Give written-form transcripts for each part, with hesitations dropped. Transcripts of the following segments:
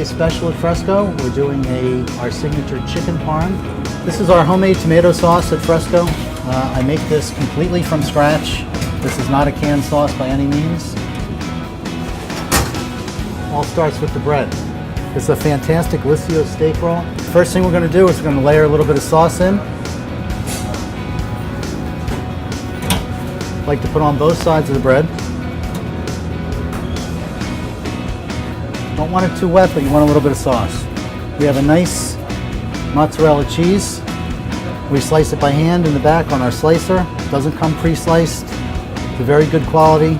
Today's special at Fresco, we're doing our signature chicken parm. This is our homemade tomato sauce at Fresco. I make this completely from scratch. This is not a canned sauce by any means. All starts with the bread. This is a fantastic Licio steak roll. First thing we're going to do is we're going to layer a little bit of sauce in. I like to put on both sides of the bread. Don't want it too wet, but you want a little bit of sauce. We have a nice mozzarella cheese. We slice it by hand in the back on our slicer. It doesn't come pre-sliced. It's a very good quality.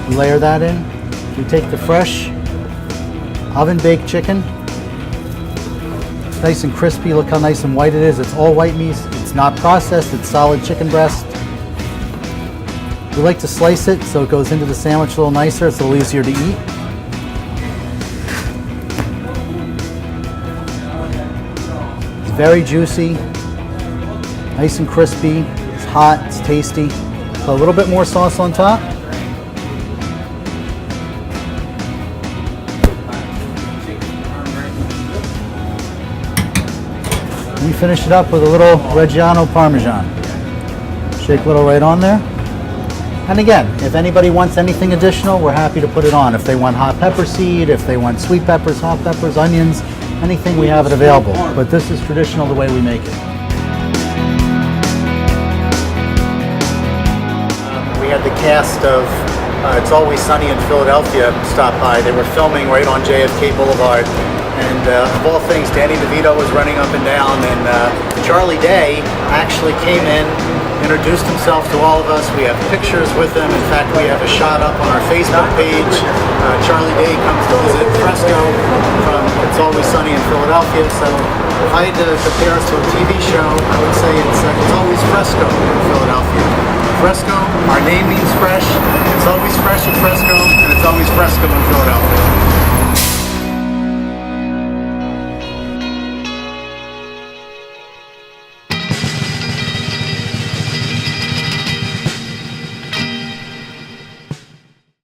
We layer that in. We take the fresh oven-baked chicken. It's nice and crispy. Look how nice and white it is. It's all white meat. It's not processed. It's solid chicken breast. We like to slice it so it goes into the sandwich a little nicer. It's a little easier to eat. It's very juicy, nice and crispy. It's hot, it's tasty. So a little bit more sauce on top. We finish it up with a little Reggiano Parmesan. Shake a little right on there. And again, if anybody wants anything additional, we're happy to put it on. If they want hot pepper seed, if they want sweet peppers, hot peppers, onions, anything, we have it available. But this is traditional the way we make it. We had the cast of It's Always Sunny in Philadelphia stop by. They were filming right on JFK Boulevard. And of all things, Danny DeVito was running up and down, and Charlie Day actually came in, introduced himself to all of us. We have pictures with him. In fact, we have a shot up on our Facebook page. Charlie Day comes to visit Fresco from It's Always Sunny in Philadelphia. So if I had to compare us to a TV show, I would say it's always Fresco in Philadelphia. Fresco, our name means fresh. It's always fresh at Fresco, and it's always Fresco in Philadelphia.